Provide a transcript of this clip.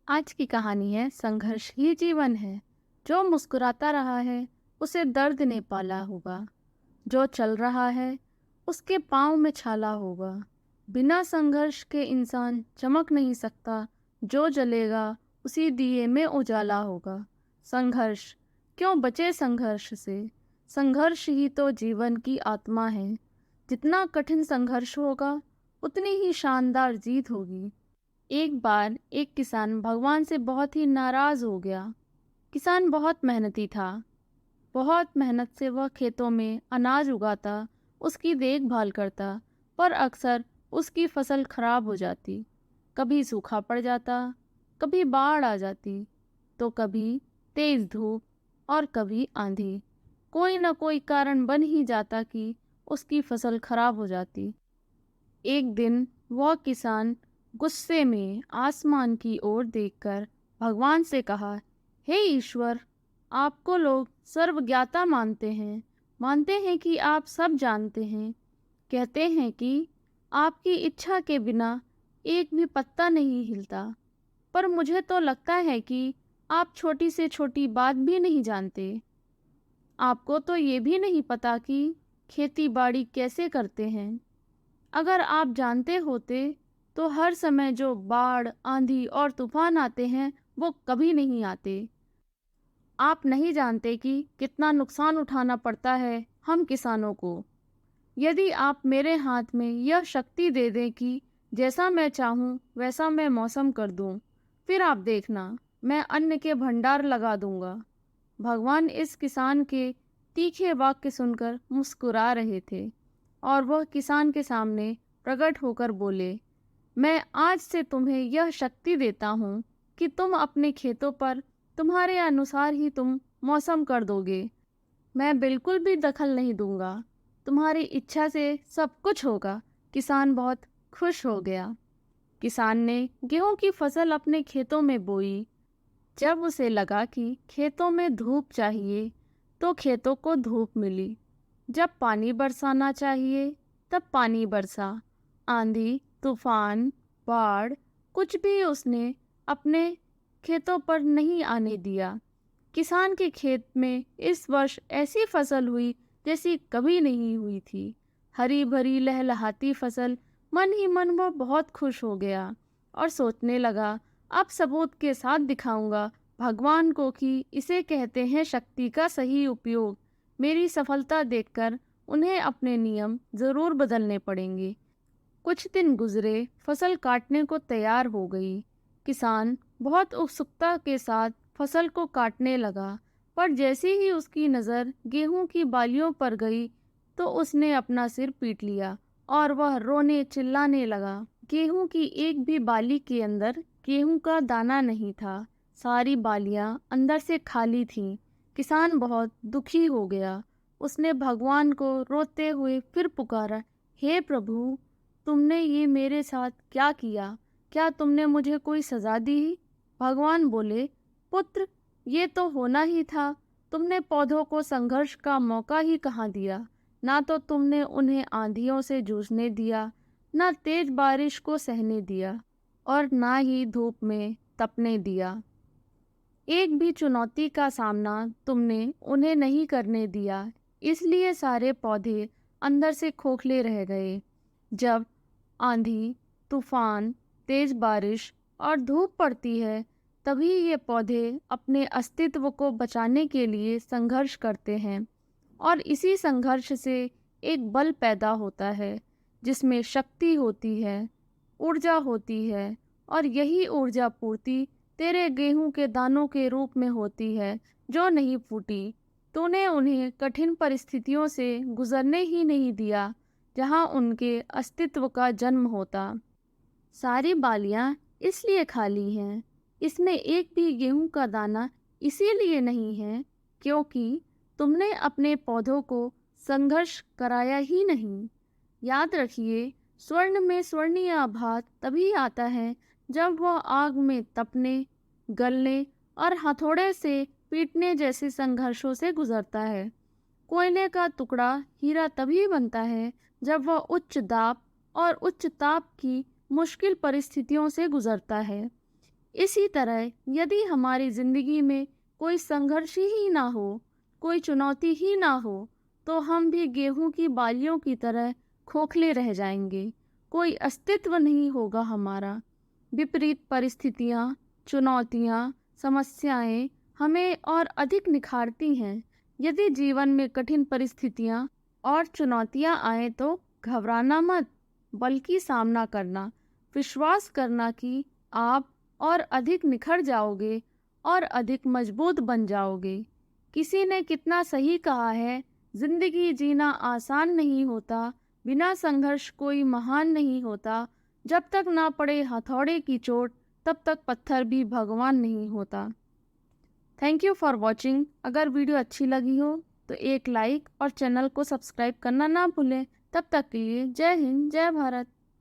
आज की कहानी है संघर्ष ही जीवन है। जो मुस्कुराता रहा है उसे दर्द ने पाला होगा। जो चल रहा है उसके पाँव में छाला होगा। बिना संघर्ष के इंसान चमक नहीं सकता। जो जलेगा उसी दिए में उजाला होगा। संघर्ष क्यों बचे संघर्ष से। संघर्ष ही तो जीवन की आत्मा है। जितना कठिन संघर्ष होगा उतनी ही शानदार जीत होगी। एक बार एक किसान भगवान से बहुत ही नाराज हो गया। किसान बहुत मेहनती था। बहुत मेहनत से वह खेतों में अनाज उगाता, उसकी देखभाल करता, पर अक्सर उसकी फसल खराब हो जाती। कभी सूखा पड़ जाता, कभी बाढ़ आ जाती, तो कभी तेज धूप और कभी आंधी। कोई न कोई कारण बन ही जाता कि उसकी फसल खराब हो जाती। एक दिन वह किसान गुस्से में आसमान की ओर देखकर भगवान से कहा, हे ईश्वर, आपको लोग सर्वज्ञाता मानते हैं कि आप सब जानते हैं। कहते हैं कि आपकी इच्छा के बिना एक भी पत्ता नहीं हिलता। पर मुझे तो लगता है कि आप छोटी से छोटी बात भी नहीं जानते। आपको तो ये भी नहीं पता कि खेती बाड़ी कैसे करते हैं। अगर आप जानते होते तो हर समय जो बाढ़, आंधी और तूफान आते हैं वो कभी नहीं आते। आप नहीं जानते कि कितना नुकसान उठाना पड़ता है हम किसानों को। यदि आप मेरे हाथ में यह शक्ति दे दें कि जैसा मैं चाहूँ वैसा मैं मौसम कर दूँ, फिर आप देखना, मैं अन्न के भंडार लगा दूंगा। भगवान इस किसान के तीखे वाक्य सुनकर मुस्कुरा रहे थे और वह किसान के सामने प्रकट होकर बोले, मैं आज से तुम्हें यह शक्ति देता हूँ कि तुम अपने खेतों पर तुम्हारे अनुसार ही तुम मौसम कर दोगे। मैं बिल्कुल भी दखल नहीं दूंगा। तुम्हारी इच्छा से सब कुछ होगा। किसान बहुत खुश हो गया। किसान ने गेहूं की फसल अपने खेतों में बोई। जब उसे लगा कि खेतों में धूप चाहिए तो खेतों को धूप मिली। जब पानी बरसाना चाहिए तब पानी बरसा। आंधी, तूफान, बाढ़, कुछ भी उसने अपने खेतों पर नहीं आने दिया। किसान के खेत में इस वर्ष ऐसी फसल हुई जैसी कभी नहीं हुई थी। हरी भरी लहलहाती फसल। मन ही मन वो बहुत खुश हो गया और सोचने लगा, अब सबूत के साथ दिखाऊंगा भगवान को कि इसे कहते हैं शक्ति का सही उपयोग। मेरी सफलता देखकर उन्हें अपने नियम जरूर बदलने पड़ेंगे। कुछ दिन गुजरे, फसल काटने को तैयार हो गई। किसान बहुत उत्सुकता के साथ फसल को काटने लगा, पर जैसे ही उसकी नज़र गेहूं की बालियों पर गई तो उसने अपना सिर पीट लिया और वह रोने चिल्लाने लगा। गेहूं की एक भी बाली के अंदर गेहूं का दाना नहीं था। सारी बालियां अंदर से खाली थीं। किसान बहुत दुखी हो गया। उसने भगवान को रोते हुए फिर पुकारा, हे प्रभु, तुमने ये मेरे साथ क्या किया? क्या तुमने मुझे कोई सजा दी? भगवान बोले, पुत्र, ये तो होना ही था। तुमने पौधों को संघर्ष का मौका ही कहाँ दिया। ना तो तुमने उन्हें आंधियों से जूझने दिया, ना तेज बारिश को सहने दिया, और ना ही धूप में तपने दिया। एक भी चुनौती का सामना तुमने उन्हें नहीं करने दिया। इसलिए सारे पौधे अंदर से खोखले रह गए। जब आंधी, तूफान, तेज बारिश और धूप पड़ती है, तभी ये पौधे अपने अस्तित्व को बचाने के लिए संघर्ष करते हैं। और इसी संघर्ष से एक बल पैदा होता है जिसमें शक्ति होती है, ऊर्जा होती है, और यही ऊर्जा पूर्ति तेरे गेहूं के दानों के रूप में होती है जो नहीं फूटी। तूने उन्हें कठिन परिस्थितियों से गुजरने ही नहीं दिया जहां उनके अस्तित्व का जन्म होता। सारी बालियां इसलिए खाली हैं, इसमें एक भी गेहूं का दाना इसीलिए नहीं है क्योंकि तुमने अपने पौधों को संघर्ष कराया ही नहीं। याद रखिए, स्वर्ण में स्वर्णीय आभा तभी आता है जब वह आग में तपने, गलने और हथौड़े से पीटने जैसे संघर्षों से गुजरता है। कोयले का टुकड़ा हीरा तभी बनता है जब वह उच्च दाब और उच्च ताप की मुश्किल परिस्थितियों से गुजरता है। इसी तरह यदि हमारी ज़िंदगी में कोई संघर्ष ही ना हो, कोई चुनौती ही ना हो, तो हम भी गेहूं की बालियों की तरह खोखले रह जाएंगे। कोई अस्तित्व नहीं होगा हमारा। विपरीत परिस्थितियाँ, चुनौतियाँ, समस्याएं हमें और अधिक निखारती हैं। यदि जीवन में कठिन परिस्थितियाँ और चुनौतियाँ आए तो घबराना मत, बल्कि सामना करना, विश्वास करना कि आप और अधिक निखर जाओगे और अधिक मजबूत बन जाओगे। किसी ने कितना सही कहा है, जिंदगी जीना आसान नहीं होता, बिना संघर्ष कोई महान नहीं होता, जब तक ना पड़े हथौड़े की चोट तब तक पत्थर भी भगवान नहीं होता। Thank you for watching. अगर वीडियो अच्छी लगी हो तो एक लाइक और चैनल को सब्सक्राइब करना ना भूलें। तब तक के लिए जय हिंद, जय भारत।